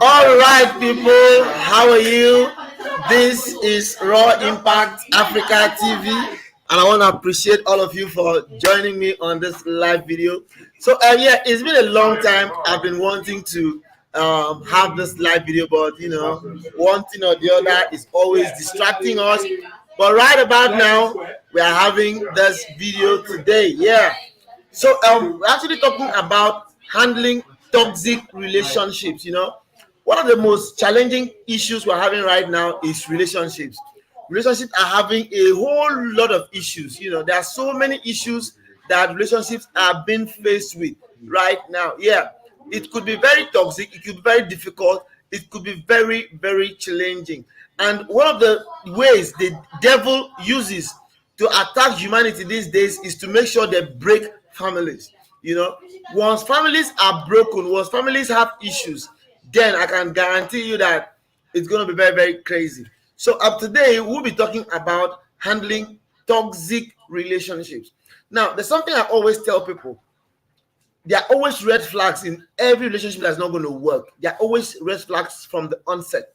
All right, people, how are you? This is Raw Impact Africa TV, and I want to appreciate all of you for joining me on this live video. So, yeah, it's been a long time. I've been wanting to have this live video, but one thing or the other is always distracting us. But right about now, we are having this video today. Yeah. So, we're actually talking about handling toxic relationships. One of the most challenging issues we're having right now is relationships. Relationships are having a whole lot of issues. There are so many issues that relationships are being faced with right now. Yeah, it could be very toxic, it could be very difficult, it could be very, very challenging. And one of the ways the devil uses to attack humanity these days is to make sure they break families. Once families are broken, once families have issues, then I can guarantee you that it's going to be very, very crazy. So today we'll be talking about handling toxic relationships. Now, there's something I always tell people. There are always red flags in every relationship that's not going to work. There are always red flags from the onset.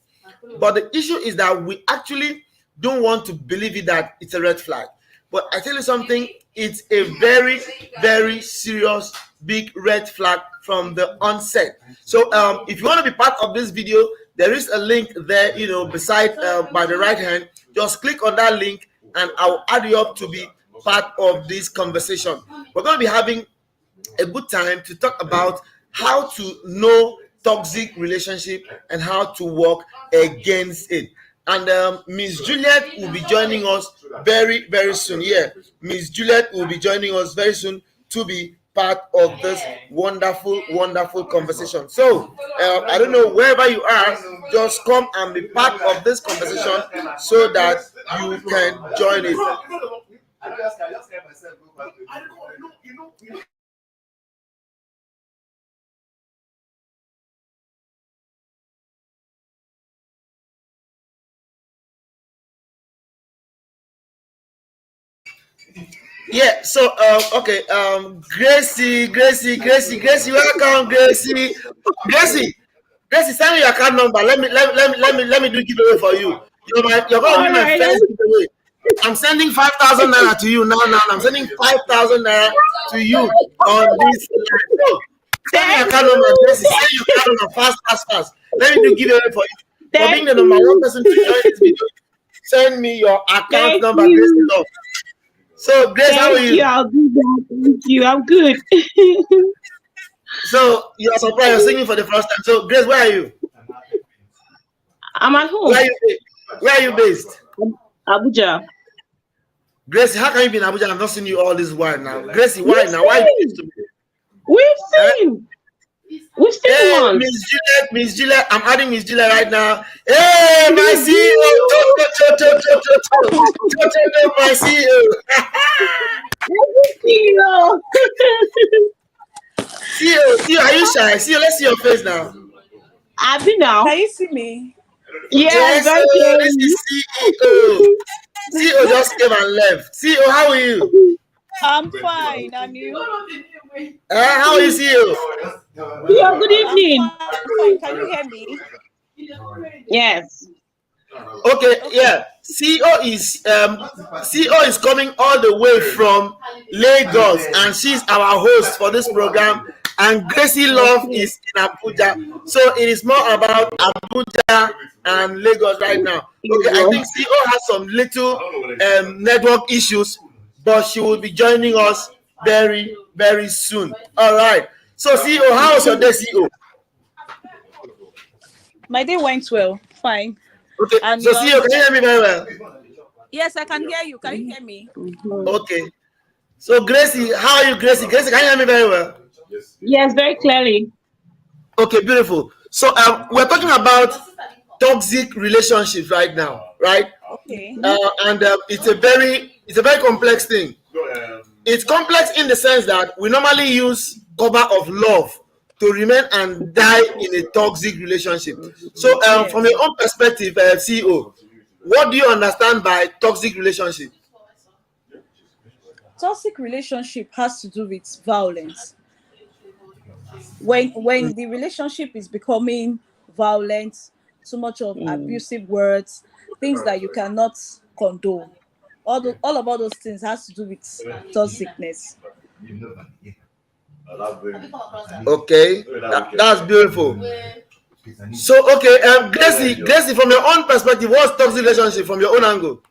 But the issue is that we actually don't want to believe it that it's a red flag. But I tell you something, it's a very, very serious, big red flag from the onset. So if you want to be part of this video, there is a link there, beside by the right hand. Just click on that link and I'll add you up to be part of this conversation. We're going to be having a good time to talk about how to know toxic relationship and how to work against it. And Miss Juliet will be joining us very, very soon. Yeah, Miss Juliet will be joining us very soon to be part of this wonderful, wonderful conversation. So I don't know, wherever you are, just come and be part of this conversation so that you can join it. Yeah, so okay, Gracie, welcome, Gracie. Gracie, send me your account number. Let me do giveaway for you. You're gonna be my first giveaway. I'm sending 5,000 naira to you now. I'm sending 5,000 naira to you on this. So, send me your account number, Gracie. Send your account number fast. Let me do giveaway for you. For being the number one person to join this video, send me your account number, Gracie Love. So, Grace, how are you? I'll do that. Thank you. I'm good. So, you're surprised you're singing for the first time. So, Grace, where are you? I'm at home. Where are you based? Abuja. Grace, how can you be in Abuja? I've not seen you all this while now. Grace, why now? Why are you used to me? We've seen. We've seen hey, one. Miss Juliet, I'm adding Miss Juliet right now. Hey, my CEO, my CEO. CEO, are you shy? CEO, let's see your face now. Abby now. Can you see me? Yes, this is CEO. CEO just came and left. CEO, how are you? I'm fine, and you? How are you, CEO? Yeah, good evening. I'm fine. Can you hear me? Yes. Okay, yeah. CEO is coming all the way from Lagos, and she's our host for this program. And Gracie Love is in Abuja, so it is more about Abuja and Lagos right now. Okay, I think CEO has some little network issues, but she will be joining us very, very soon. All right. So CEO, how was your day, CEO? My day went well. Fine. Okay. And so CEO, can you hear me very well? Yes, I can hear you. Can you hear me? Okay. So Gracie, how are you, Gracie? Gracie, can you hear me very well? Yes, very clearly. Okay, beautiful. So we're talking about toxic relationships right now, right? Okay. And it's a very complex thing. It's complex in the sense that we normally use cover of love to remain and die in a toxic relationship. So from your own perspective, CEO, what do you understand by toxic relationship? Toxic relationship has to do with violence. when the relationship is becoming violent, too much of Mm. abusive words, things that you cannot condone. All about those things has to do with toxicness. Okay, that's beautiful. So, okay, Gracie, from your own perspective, what's toxic relationship from your own angle?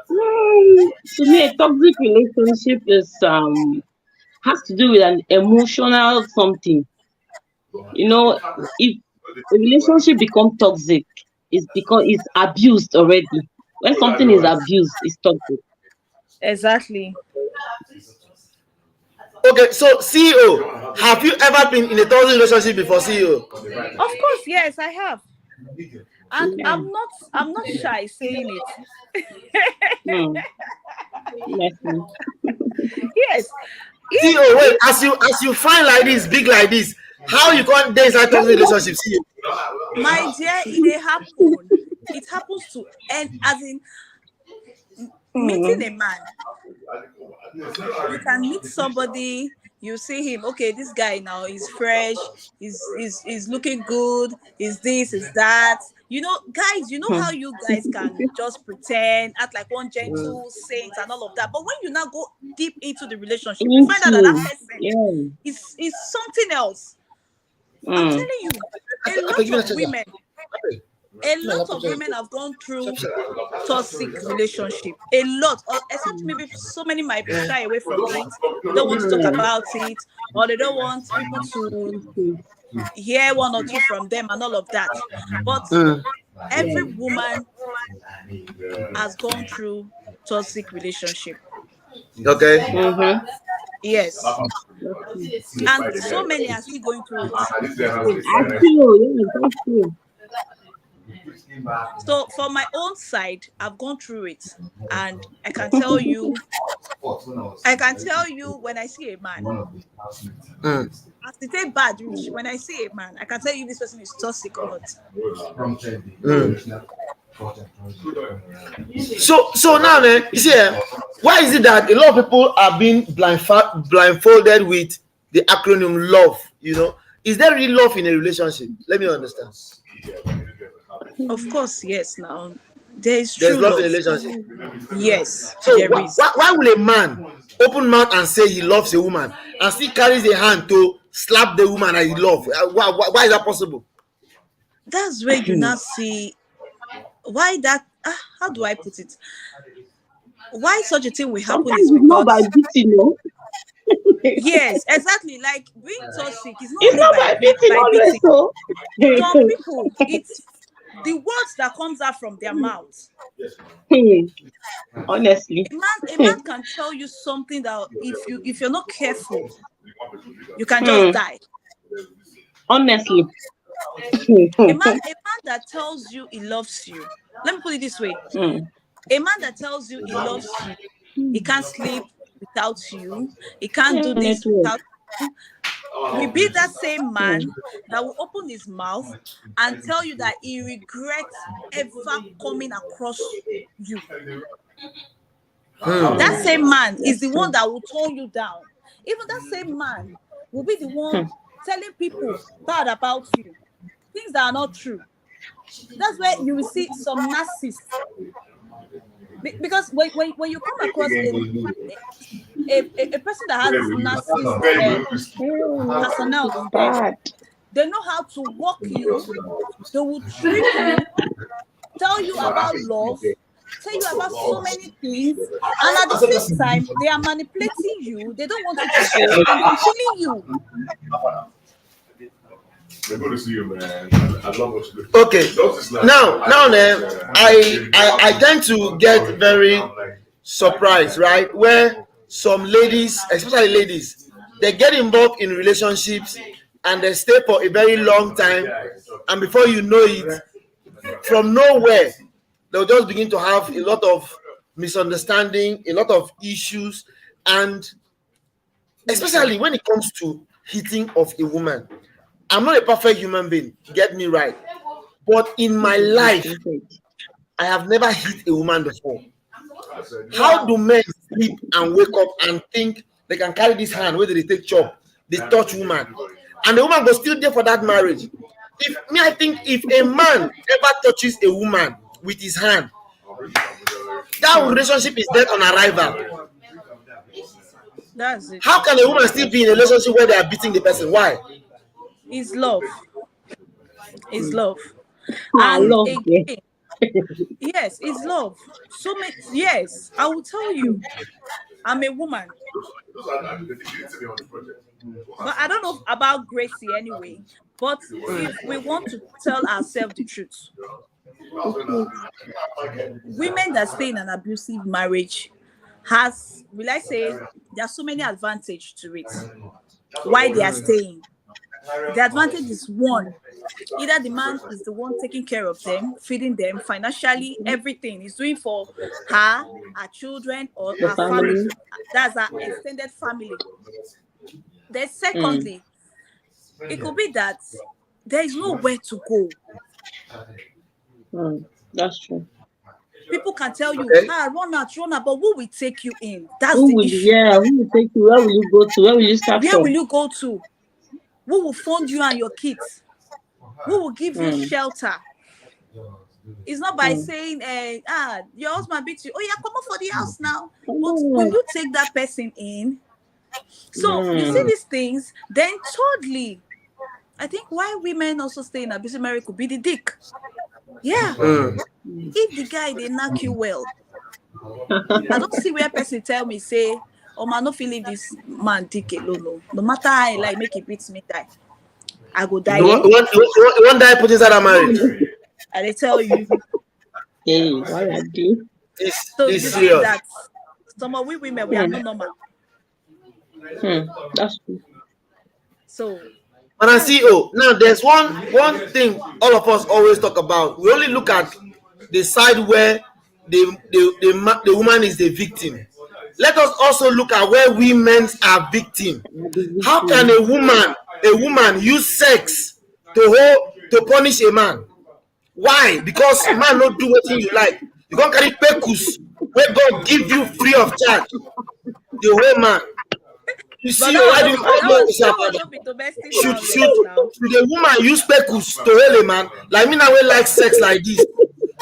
To me, a toxic relationship is has to do with an emotional something. You know, if a relationship become toxic, it's because it's abused already. When something is abused, it's toxic. Exactly. Okay, so CEO, have you ever been in a toxic relationship before, CEO? Of course, yes, I have. And Yeah. I'm not shy saying it. Mm. Honestly. Yes. If CEO, wait, if as you find like this, big like this, how you can't date inside toxic relationship, CEO? my dear, it dey happen. It happens to, and as in meeting Mm. a man, you can meet somebody, you see him, okay, this guy now is fresh, is looking good, is this, is that. Guys, you know how Mm. you guys can just pretend, act like one Mm. gentle saint and all of that. But when you now go deep into the relationship, you find out that that Into person yeah. is something else. I'm Mm. telling you, a Okay, give me lot a of charger. women, a lot of women have gone through toxic relationship. A lot, or except maybe so many might be shy away from it. They don't want to talk Mm. about it, or they don't want people to Okay. hear one or two from them and all of that. But Mm. every Yeah. woman has gone through toxic relationship. Okay. Mm-hmm. Yes. That's true. And so many are still going through it these days. That's true. Yeah, that's true. So for my own side, I've gone through it, and I can tell you when I see a man, Mm. as it ain't bad reach, when I see a man, I can tell you this person is toxic or not. Mm. So now, you see, why is it that a lot of people are being blindfolded with the acronym love? Is there really love in a relationship? Let me understand. Of course, yes. Now there is There's true love in a love. relationship. Yes, So there is. why will a man open mouth and say he loves a woman and still carries a hand to slap the woman that he loves? Why is that possible? That's where you now see why that. How do I put it? Why such a thing will happen Sometimes is it's not by because beating, no. yes, exactly. Like being toxic is not It's only not by by beating by always, beating. so. Some people, it's the words that comes out from their mouth. Honestly. A man can tell you something that if you're not careful, you can just Hmm. die. Honestly. A man that tells you he loves you. Let me put it this way: Hmm. a man that tells you he loves you, he can't sleep without you, he can't Yeah, do this network. without you, will be that same Hmm. man that will open his mouth and tell you that he regrets ever coming across you. That Hmm. same man is That's the one true. that will tone you down. Even that same man will be the one Hmm. telling people bad about you, things that are not true. That's where you will see some narcissists. Because when you come across a person that has this narcissist Yeah, it's personality, then bad. they know how to walk you, they will trip you, tell you about love, tell you about so many things, and at the same time they are manipulating you. They don't want you to go, and they're killing you. Okay. Now, I tend to get very surprised, right? Where some ladies, especially ladies, they get involved in relationships and they stay for a very long time, and before you know it, from nowhere, they'll just begin to have a lot of misunderstanding, a lot of issues, and especially when it comes to hitting of a woman. I'm not a perfect human being, get me right. But in my Nobody's life, perfect. I have never hit a woman before. How do Wow. men sleep and wake up and think they can carry this hand where they take chop? they touch woman, and the woman was still there for that marriage. I think if a man ever touches a woman with his hand, that relationship is dead on arrival. That's it. How can a woman still be in a relationship where they are beating the person? Why? It's love. It's love. I And love it. again, yes, it's love. So many, yes, I will tell you, I'm a woman. But I don't know about Gracie anyway. But if we want to tell ourselves the truth, women that stay in an abusive marriage has, will I say, there are so many advantages to it. Why they are staying. The advantage is one, either the man is the one taking care of them, feeding them financially, everything he's doing for her children, or The her family. family. That's our extended family. Then secondly, it could be that there is nowhere to go. That's true. People can tell you, Okay. run out, but who will take you in? That's Who the will, issue. yeah, who will take you? Where will you go to? Where will you start Where from? will you go to? Who will fund you and your kids? Who will give you shelter? It's not by saying, your husband beats you. Oh, yeah, come on for the house now. But will you take that person in? So you see these things. Then thirdly, I think why women also stay in abusive marriage could be the dick. Yeah. If the guy they knock you well, I don't see where person tell me say, oh man, no feel leave this man dick alone. No matter how I like make it beats me die, I go die. You want die put inside a marriage? And they tell you. Hey, what I do? So you It's see serious. that some of we women we are not normal. That's true. So And I see, now there's one thing all of us always talk about. We only look at the side where the woman is the victim. Let us also look at where women are victim. How can a woman use sex to punish a man? Why? Because man not do what you like. You can't carry pekus where God give you free of charge. The whole man. You see, why do you that be domestic violence now. should a woman use pekus to hold a man? Like me now, we like sex like this. You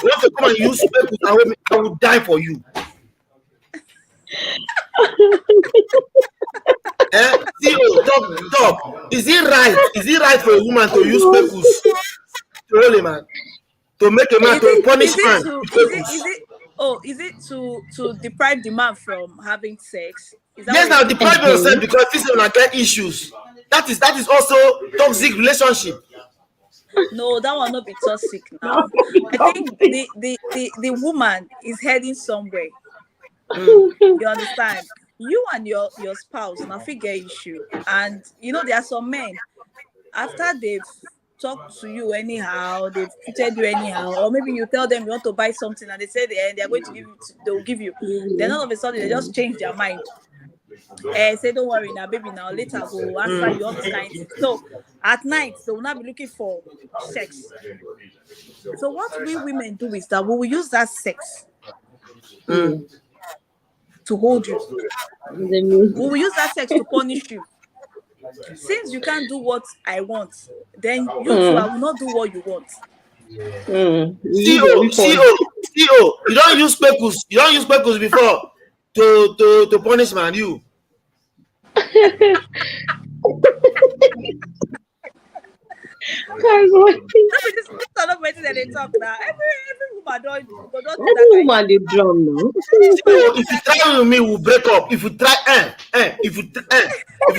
want to come and use pekus and hold me, I will die for you. See, talk. Is it right? Is it right for a woman to use pekus to hold a man? To make a man to punish man? Is it to deprive the man from having sex? Yes, now deprive yourself because this is not get issues. That is also toxic relationship. No, that will not be toxic now. I think the woman is heading somewhere. You understand? You and your spouse now figure issue, and you know there are some men after they've talked to you anyhow, they've treated you anyhow, or maybe you tell them you want to buy something and they say they're going to give you, they'll give you. Then all of a sudden they just change their mind. Say don't worry now, baby. Now later go answer you all this kind of thing. So at night they will not be looking for sex. So what we women do is that we will use that sex to hold you. We will use that sex to punish you. Since you can't do what I want, then you too, I will not do what you want. CEO, you don't use pekus. You don't use pekus before to punish man. You. This sort of way that they talk now. Every woman don't do that. Every woman they drum now. If you try with me, we'll break up. If you try, if you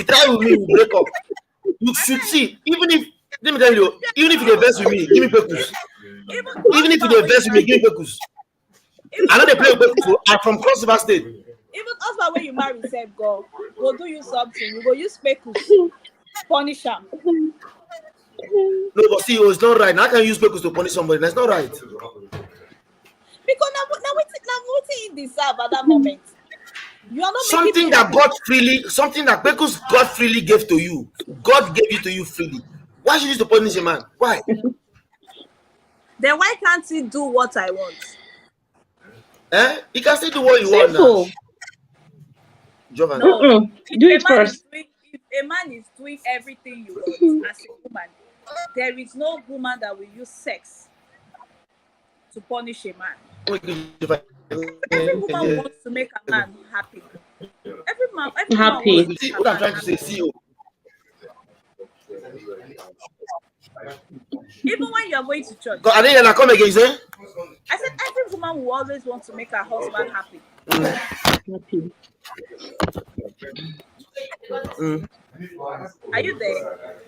try with me, we'll break up. You should see. Let me tell you, even if you invest with me, give me pekus. Even if you invest with me, give me pekus. I know they play with pekus. I'm from Cross River State. Even husband when you marry, say go do you something. You go use pekus, punish him. No, but see, it's not right. Now I can use pekus to punish somebody. That's not right. Because now what you deserve at that moment. You are not something that God freely, something that pekus God freely gave to you. God gave it to you freely. Why should you use to punish a man? Why? Then why can't he do what I want? He can still do what you want now. No, do it first. If a man is doing everything you want as a woman, there is no woman that will use sex to punish a man. Every woman wants to make a man happy. Every woman wants Happy. to make What a I'm man trying to say, happy. see you. Even when you are going to church. I think I come again, say. I said every woman will always want to make her husband happy. Happy. Are you there?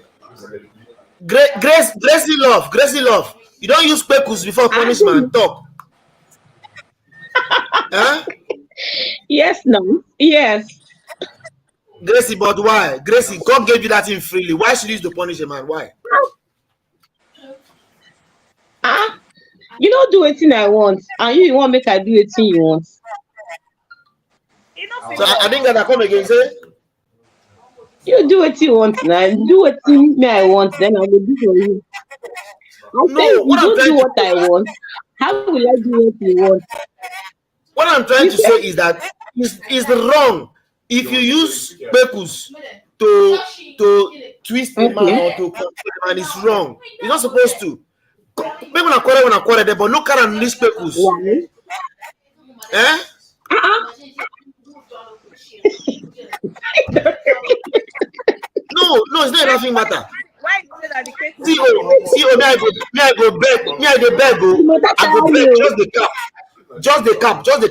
Gracie love. You don't use pecus before punishment. Talk. Huh? Yes, no. Yes. Gracie, but why? Gracie, God gave you that thing freely. Why should you use to punish a man? Why? You don't do anything I want, and you want make I do anything you want. So I think that I come again, say. You do what you want now. Do what me I want, then I will do for you. I say No, you don't do what I want. How will I do what you want? What I'm trying to say is that it's wrong if you use pecus to twist a man or to control a man. It's wrong. You're not supposed to. Maybe when I quarrel there, but look at these pecus. Why? Eh? No, it's not nothing matter. Why you say that the cake See, me I go beg, I go beg just the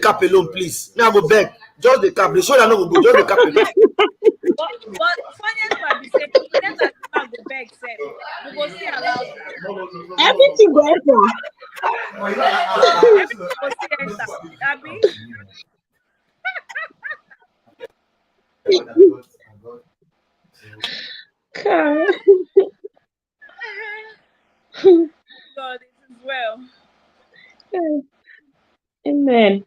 cap alone, please. Me I go beg, just the cap. The shoulder no go, just the cap alone. But funniest part be say, forget that man go beg sef. You go see aloud. Everything go enter. Everything go see enter. Abi? God, it is well. Amen.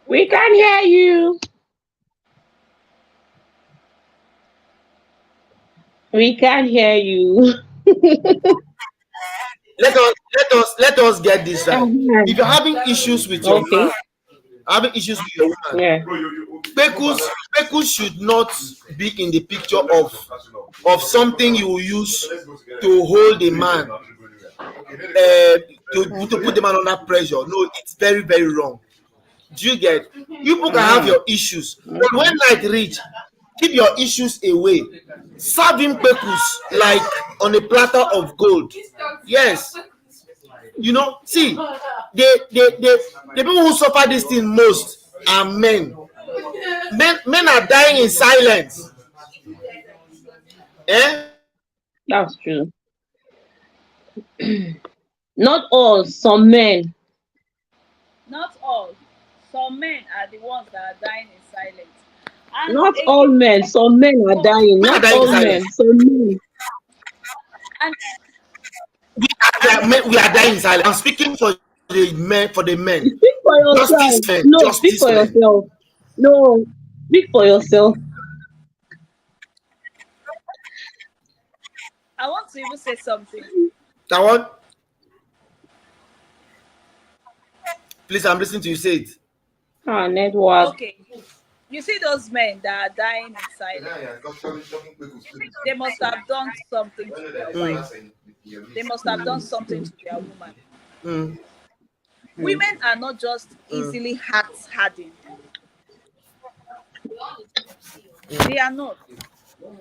We can hear you. We can hear you. Let us get this right. If you're having issues with your man, having issues with your woman, Yeah. pecus should not be in the picture of something you will use to hold a man, to put the man under pressure. No, it's very, very wrong. Do you get? You people can have your issues, but when night reach, keep your issues away. Serve him pecus like on a platter of gold. Yes. You know, see, the people who suffer this thing most are men. Men are dying in silence. Eh? That's true. Not all, some men. Not all. Some men are the ones that are dying in silence. And Not all men. Some men are dying. Men are Not dying in all men. silence. Some men. And We are dying in silence. I'm speaking for the men. Speak for yourself. Justice men. No, speak Justice for men. yourself. No, speak for yourself. I want to even say something. That one. Please, I'm listening to you say it. Network. Okay. You see those men that are dying in silence. They must have done something to their wife. They must have done something to their woman. Women are not just easily heart-hardened. They are not.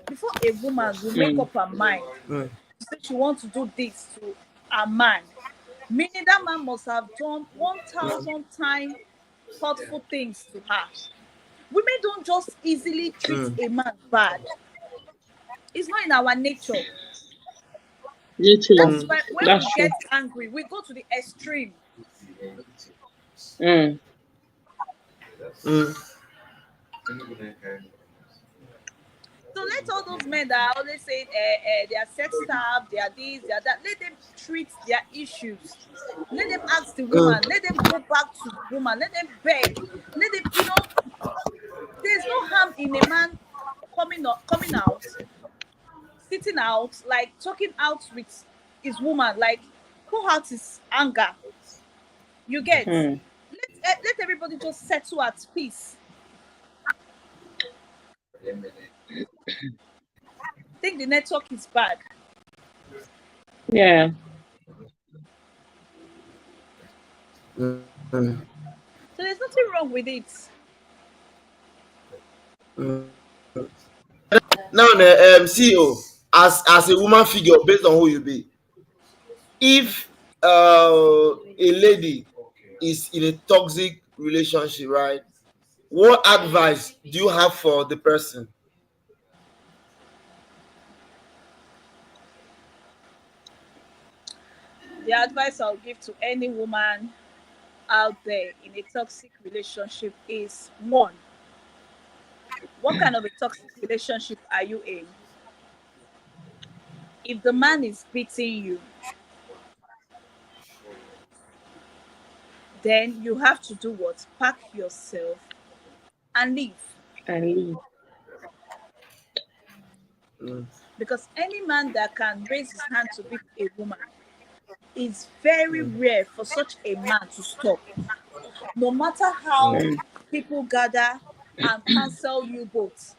Before a woman will make up her mind to say she wants to do this to a man, meaning that man must have done 1,000 times thoughtful things to her. Women don't just easily treat a man bad. It's not in our nature. That's why when we get angry, we go to the extreme. So let all those men that are always saying they are sex starved, they are this, they are that, let them treat their issues. Let them ask the woman. Let them go back to the woman. Let them beg. Let them, there's no harm in a man coming out, sitting out, like talking out with his woman, like pour out his anger. You get, Hmm. let everybody just settle at peace. Think the network is bad. Yeah. Mm, So there's nothing wrong with it. mm. Now, CEO, as a woman figure, based on who you be, if a lady is in a toxic relationship, right? What advice do you have for the person? The advice I'll give to any woman out there in a toxic relationship is one, what kind of a toxic relationship are you in? If the man is beating you, then you have to do what? Pack yourself and leave. And leave. Mm, Because any man that can raise his hand to beat a woman, is very mm, rare for such a man to stop. No matter how Hmm. people gather and cancel you both,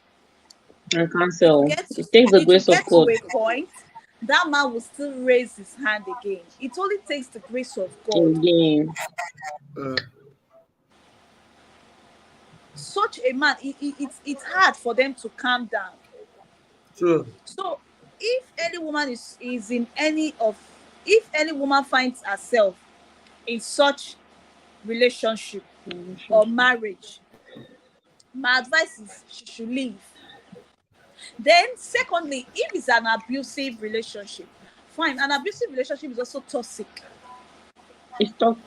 And it will cancel. get to It takes the it will grace of get to God a point that man will still raise his hand again. It only takes the grace of God. again. mm. Such a man, it's hard for them to calm down. True. So if any woman is in any of if any woman finds herself in such relationship or Relationship. marriage, my advice is she should leave. Then secondly, if it's an abusive relationship, fine, an abusive relationship is also toxic. It's tough.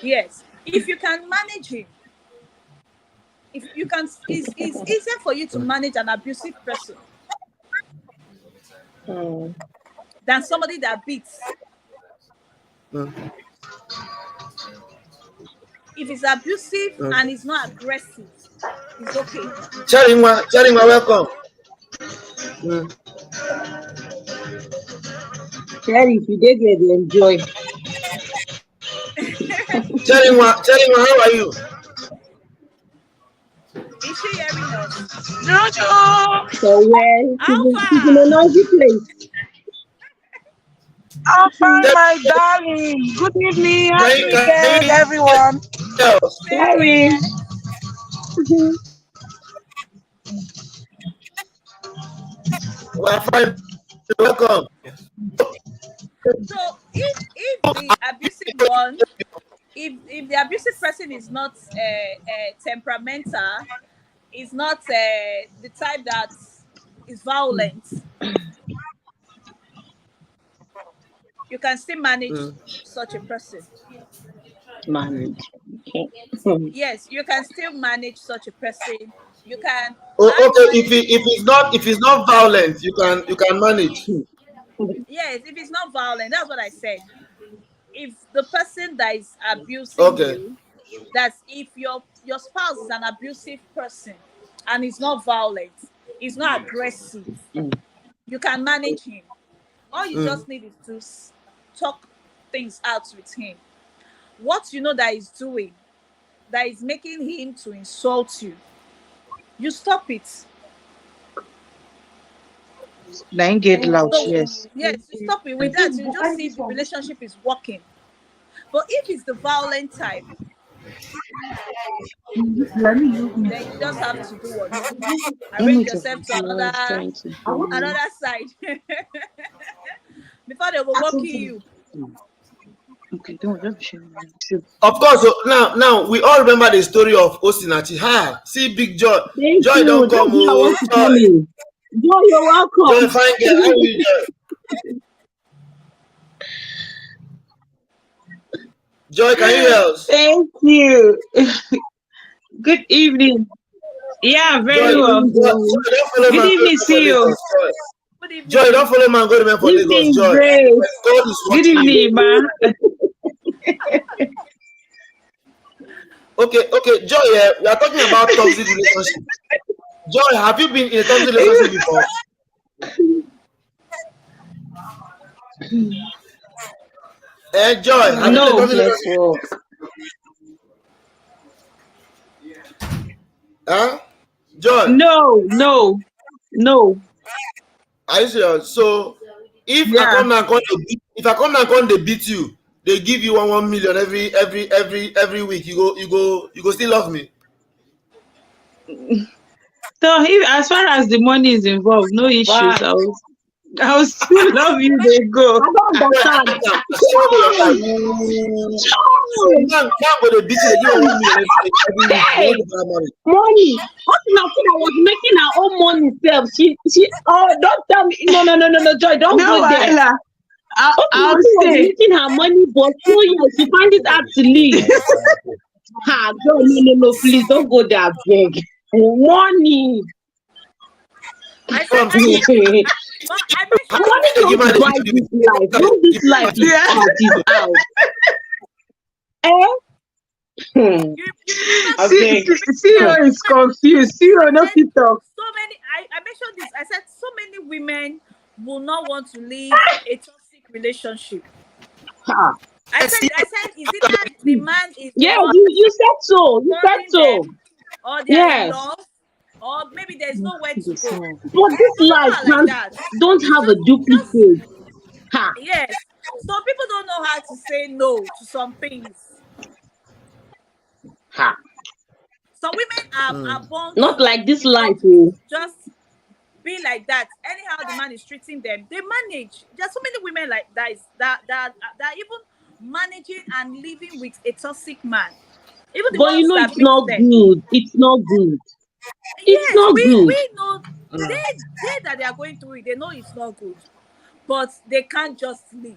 Yes, if you can manage him, if you can, it's easier for you to manage an abusive person Hmm. than somebody that beats. Mm, If it's abusive mm. and it's not aggressive, it's okay. Charingwa, welcome. Mm. Cherry, if you did get the enjoy. Charingwa, how are you? Is she hearing us? Jojo, So well, she's in a Alpha! noisy place. I'm fine, Cher- my darling. Good evening, happy can weekend, you everyone. hear us? Same Cherry. here. We are fine. Welcome. So if the abusive one, if the abusive person is not temperamental, is not the type that is violent, you can still manage Mm. such a person. Manage. Okay. Hmm. Yes, you can still manage such a person. You can Oh, I okay. manage. If it's not violent, you can manage. Yes, if it's not violent, that's what I said. If the person that is abusing Okay. you, that's if your spouse is an abusive person and is not violent, is not aggressive, Hmm. you can manage him. All you Mm. just need is to talk things out with him. What you know that he's doing, that is making him to insult you, you stop it. Then get loud, So yes. yes, you stop it. With that, you just see if the relationship is working. But if it's the violent type, then you just have to do what? Arrange Image of yourself to What is another trying to do? another side before they will go kill you. okay, don't just be sharing. Of course. So now we all remember the story of Osinachi. Ha! See Big Joy. Thank Joy you. don't That's come. where I Oh, want to Joy. come in. Joy, you're Joy, welcome. fine girl. How are you, Joy? Joy, can you hear us? Thank you. Good evening. Yeah, Joy, very Good well. evening. Don't follow Good man go evening, remain for CEO. Lagos. Joy. Good Joy, don't evening. follow man go remain for Lagos. Evening, Joy. Grace. God is Good watching you. evening, Ma. Okay. Joy, we are talking about toxic relationship. Joy, have you been in a toxic relationship before? Joy, have you been No. talking? Network. Huh? Joy, No. are you serious? So if I Yeah. come now, come they beat you, they give you 1 million every week. You go still love me. So if, as far as the money is involved, no issues. But I'll still love you. They go. I don't Joy, I understand. think I'm sorry for your life. Joy! Ooh. So Joy! now go they beat you, they give you 1 million every week. You Hey! want to buy money. Money. What if I said I was making her own money self? Oh, don't tell me. No, Joy, don't No, go there. Wahala. What if I'll she was stay. making her money, but so yeah, she find it hard to leave. Ha, Joy, no, please don't go there, beg. Money. I So said I'm I saying, said but I how mentioned Money this. they give don't money buy to the this life. When this life is Yeah. out, is out. Eh? Hmm. You remember I See, beg. the CEO is confused. CEO I no said fit talk. so many I mentioned this. I said so many women will not want to leave a toxic relationship. Ha. I said is it that the man is the Yeah, one you said so. You said disturbing so. them, or they are in Yes. love, or maybe there's nowhere to go. But this Some people life are like can't that. don't It's have a just duplicate. Ha. yes. Some people don't know how to say no to some things. Ha. Some women are born Not to, like this you know, life, oh. just be like that. Anyhow, the man is treating them, they manage. There's so many women like that that are even managing and living with a toxic man. Even the But you ones know that it's beat not them. good. It's not good. It's Yes, not good. we know they that they are going through it. They know it's not good, but they can't just leave.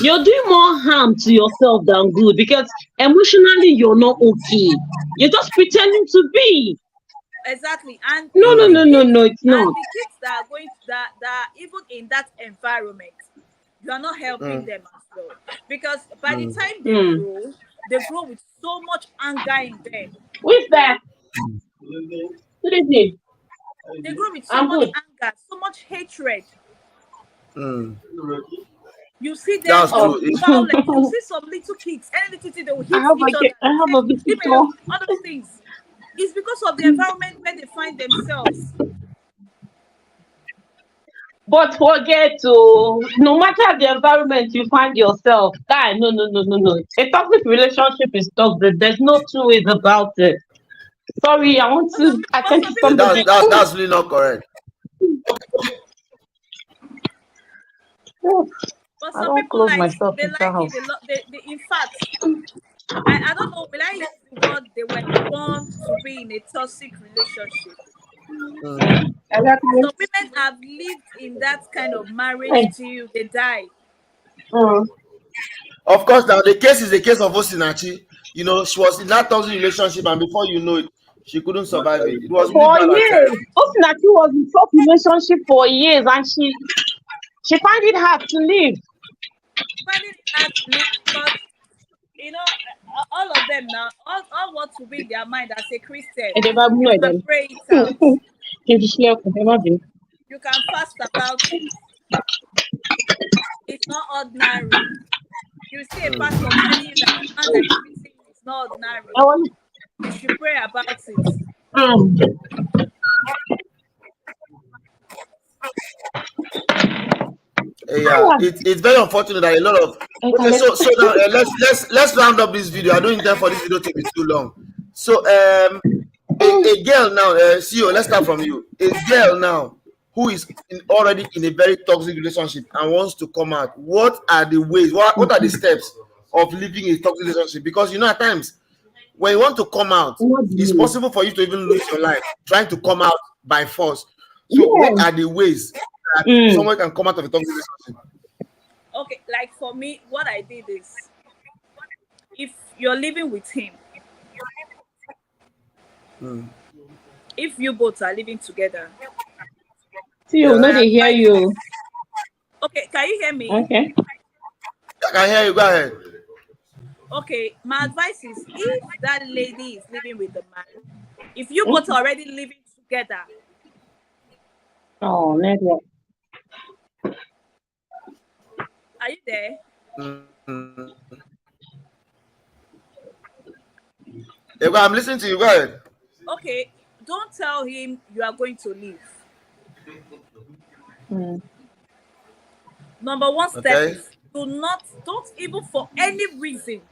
You're doing more harm to yourself than good because emotionally you're not okay. You're just pretending to be. Exactly, and No, no, the no, no, kids no, it's not. that are going to, that are even in that environment, you are not helping them as well, because by the time Hmm. they grow with so much anger in them. Who is that? Good evening. They grow with so I'm much good. anger, so much hatred. Mm. You see them That's just Oh, true. violent. You see some little kids, any little thing, they will hit each other. I have Say, a leave me visitor. alone. All those things. It's because of the environment where they find themselves. But forget to no matter the environment you find yourself, guy, no. A toxic relationship is toxic. There's no two ways about it. Sorry, I want to But attend some to people That's somebody. don't know. that's that's really not correct. Oh, But I some don't people close myself they inside like it. house. They in fact, I don't know. Will I use the word they were born to be in a toxic relationship? Exactly. Some women have lived in that kind of marriage Hey. till they die. Mm. Of course, now the case is the case of Osinachi. You know, she was in that toxic relationship, and before you know it, she couldn't survive it. It was really For bad at years, times. Osinachi was in tough relationship for years, and she find it hard to live. Finding it hard to live because all of them now, all what to be in their mind as a Christian, And the Bible you know can them. pray it out. Imagine. You can fast about it. It's not ordinary. You see a pastor telling you that the man that is beating you is not ordinary. I want. You should pray about it. Um, Yeah, it's very unfortunate that a lot of okay. So now let's round up this video. I don't intend for this video to be too long. So a girl now, CEO. Let's start from you. A girl now who is already in a very toxic relationship and wants to come out. What are the ways? What are the steps of living a toxic relationship? Because you know at times when you want to come out, what do it's you possible for you to even lose your life trying to come out by force. So what mean? are the ways that Yeah. someone can come out of a toxic relationship? Okay, like for me, what I did is, if you're living with him, if you both are living together, See you, Yeah, no, my they hear advice you. is, okay, can you hear me? Okay. I can hear you. Go ahead. Okay, my advice is, if that lady is living with the man, if you both are already living together, Oh, network. Are you there? Mm. Yeah, I'm listening to you. Go ahead. Okay. Don't tell him you are going to leave. Mm. Number one step Okay. is don't even for any reason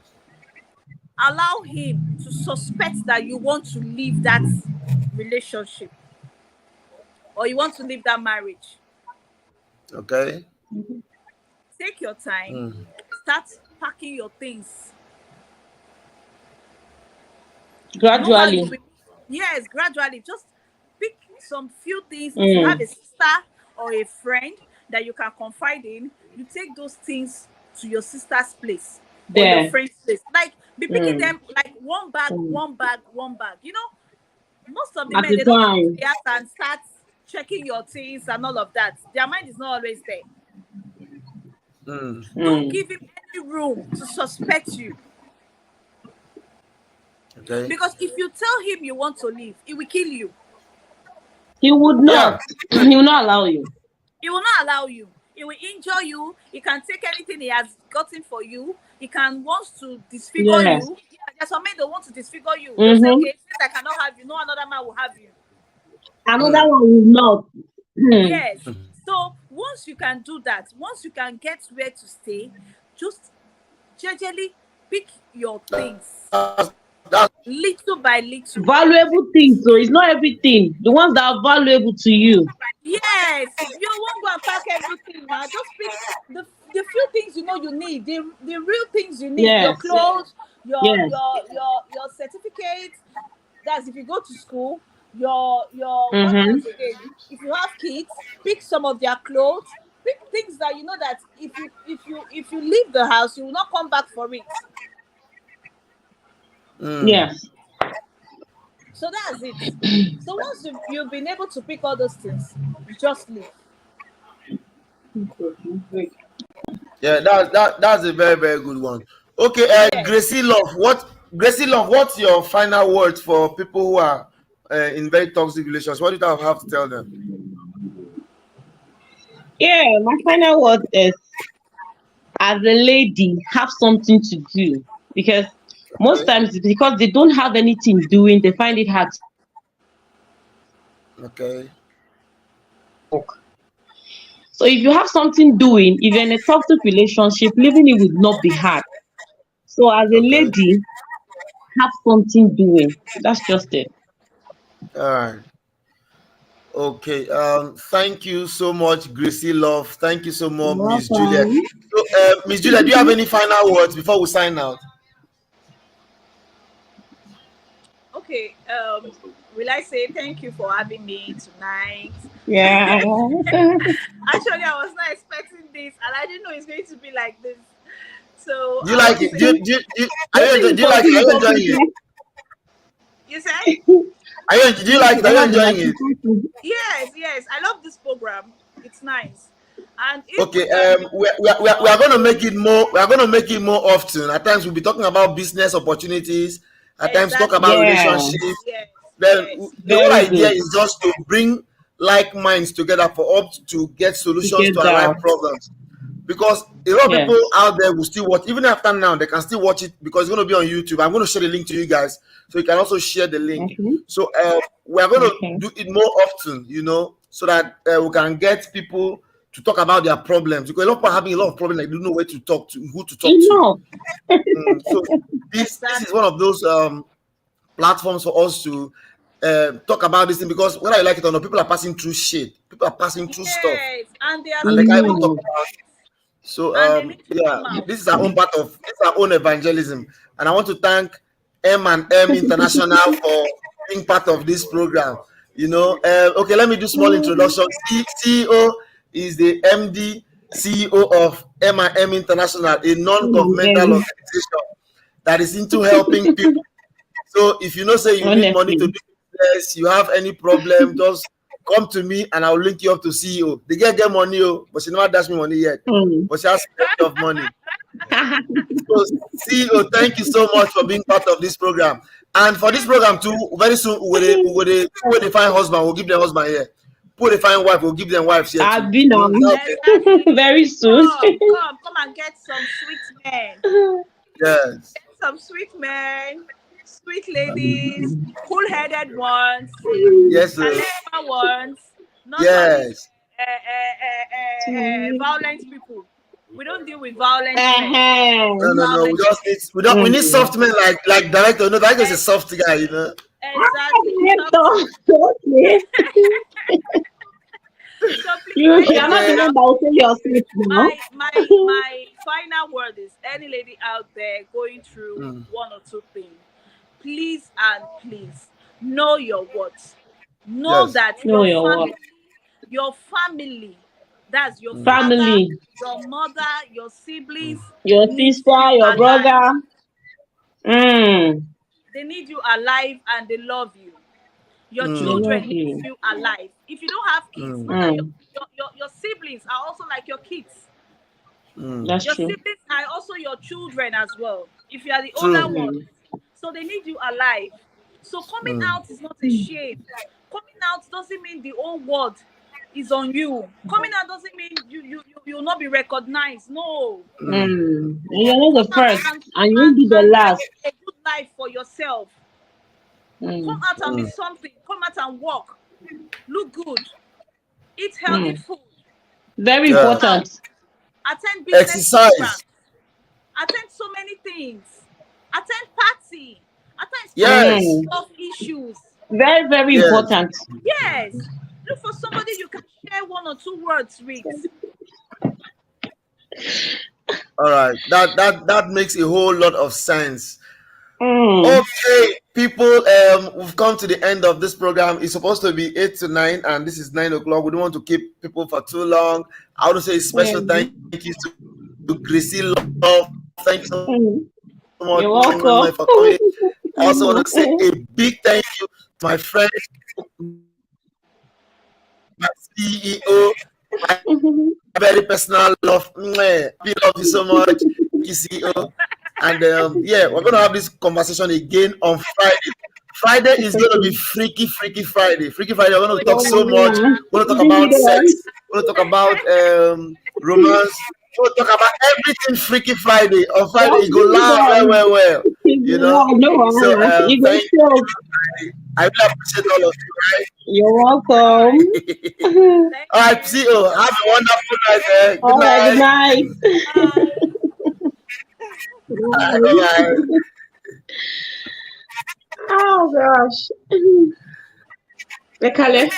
allow him to suspect that you want to leave that relationship or you want to leave that marriage. Okay. Take your time, Mm. start packing your things. You know how you'll Gradually. be, yes, gradually. Just pick some few things. If you have Mm. a sister or a friend that you can confide in, you take those things to your sister's place or your There. friend's place. Like, be picking Mm. them like one bag, Mm. one bag, one bag. You know, most of the At men, the they don't come to time. the house and start checking your things and all of that. Their mind is not always there. Mm. Don't Mm. give him any room to suspect you. Okay. Because if you tell him you want to leave, he will kill you. He would Yeah. not. He will not allow you. He will not allow you. He will injure you. He can take anything he has gotten for you. He can wants to disfigure Yes. you. Yeah, there's some men that want to disfigure you. They'll say, Mm-hmm. okay, since I cannot have you, no another man will have you. Another Mm. one will not. Mm. Yes. So once you can do that, once you can get where to stay, just gradually pick your things That's little by little. Valuable things, so it's not everything. The ones that are valuable to you. Yes, you won't go and pack everything now. Just pick the few things you know you need, the real things you need. Your Yes. clothes, your Yes. your your certificates. That's if you go to school. Your what Mm-hmm. else again? If you have kids, pick some of their clothes. Pick things that you know that if you leave the house, you will not come back for it. mm. Yes. So that's it. So once you've been able to pick all those things, just leave. Yeah, that's a very very good one. Okay, Yes. Gracie Love, Gracie Love, what's your final words for people who are in very toxic relations? What do you have to tell them? Yeah, my final word is, as a lady, have something to do, because most Okay, times it's because they don't have anything doing, they find it hard to okay, talk. So if you have something doing, if you're in a toxic relationship, leaving it would not be hard. So as a okay. lady, have something doing. That's just it. All right. Okay. Thank you so much, Gracie Love. Thank you so much, You're Miss Juliet. welcome. So, Miss Juliet, do you have any final words before we sign out? Okay. Will I say thank you for having me tonight? Yeah. Actually, I was not expecting this, and I didn't know it's going to be like this. So Do you I like want to it? say, Are you Wetin you do you like it? continue Are you talk enjoying it? with you said Do you like it? Are you enjoying it? yes, yes. I love this program. It's nice, and if we Okay, can be we are more, going to make it more. We are going to make it more often. At times, we'll be talking about business opportunities. At times, talk about exactly. Yeah, relationships. Yes, Then yes, the whole very idea good. is just to bring like minds together for us to get solutions to our Together. life problems. Because a lot of people Yes. out there will still watch, even after now, they can still watch it because it's going to be on YouTube. I'm going to share the link to you guys, so you can also share the link. Okay. So we are going to Okay. do it more often, so that we can get people to talk about their problems. Because a lot of people are having a lot of problems, like they don't know where to talk to, who to talk to. Enough. So this is one exactly. of those platforms for us to talk about this thing, because whether you like it or not, people are passing through shit. People are passing through stuff, Yes, and they are and they can't even speaking talk Mm. about it. So and they need to yeah, come out. this is our own part of this is our own evangelism, and I want to thank M&M International for being part of this program. Okay, let me do small introduction. CEO is the MD CEO of M&M International, a non-governmental Mm. organization that is into helping people. So if you know, say you need money to Honestly. do business, you have any problem, just come to me and I'll link you up to CEO. The girl get money, but she never dash me money yet. Mm. But she has plenty of money. So CEO, thank you so much for being part of this program. And for this program too, very soon we will find husband. We'll give the husband here. put a fine wife, we'll give them wives here I've too. been on Exactly. very soon. Come and get some sweet men. Yes. Some sweet men, sweet ladies, cool-headed ones, Yes, sir. charisma ones, not all these Yes. violent people. We don't deal with violent men. No, no, no. We Violent. just need we need soft men like director. No, director is a soft guy, you know. Exactly. Okay. So please, You any are not Okay. the one that will say your sleep now. my final word is any lady out there going through one or two things, please and please know your worth. Know Yes. that Know your worth. your family, that's your father, Family, your mother, your siblings, your needs sister, you your alive. brother. Mm. They need you alive and they love you. Your They love children need you. you alive. If you don't have kids, know that Mm. your siblings are also like your kids. That's Your true. siblings are also your children as well, if you are the older True. one. Mm. So they need you alive. So coming out is not a shame. Coming out doesn't mean the whole world is on you. Coming out doesn't mean you'll not be recognized. No. Mm. You're not the Come out first, and you won't be the and make last. a good life for yourself. Come Mm. out and be something. Come out and walk. Look good. Eat healthy Mm. food. Very Go Yeah. out. important. Attend business Exercise. programs. Attend so many things. Attend party. Attend stop Yes. Mm. love issues. Very, very Yes. important. Yes. Look for somebody you can share one or two words with. All right. That makes a whole lot of sense. Mm. Okay, people, we've come to the end of this program. It's supposed to be 8 to 9, and this is 9 o'clock. We don't want to keep people for too long. I want to say a special thank Mm. you to Gracie Love. Thank you so much Mm. for You're coming. welcome. I also want to say a big thank you to my friend, my CEO, my very personal love. Mwah. We love you so much. Thank you, CEO. And yeah, we're gonna have this conversation again on Friday. Friday is gonna be Freaky Friday. Freaky Friday. We're gonna Oh, talk so Oh, much. yeah. We're gonna talk Bring about it on. sex. We're gonna talk about romance. We're gonna talk about everything Freaky Friday. On Friday, Just you go bring it loud, on. well. You know. No So wahala. You go thank show. you. I really appreciate all of You're all welcome. right. you. Right? Thank All right, you. CEO. Have a wonderful night. Good All right, good night. night. Bye. Bye bye. Oh gosh. Lekale.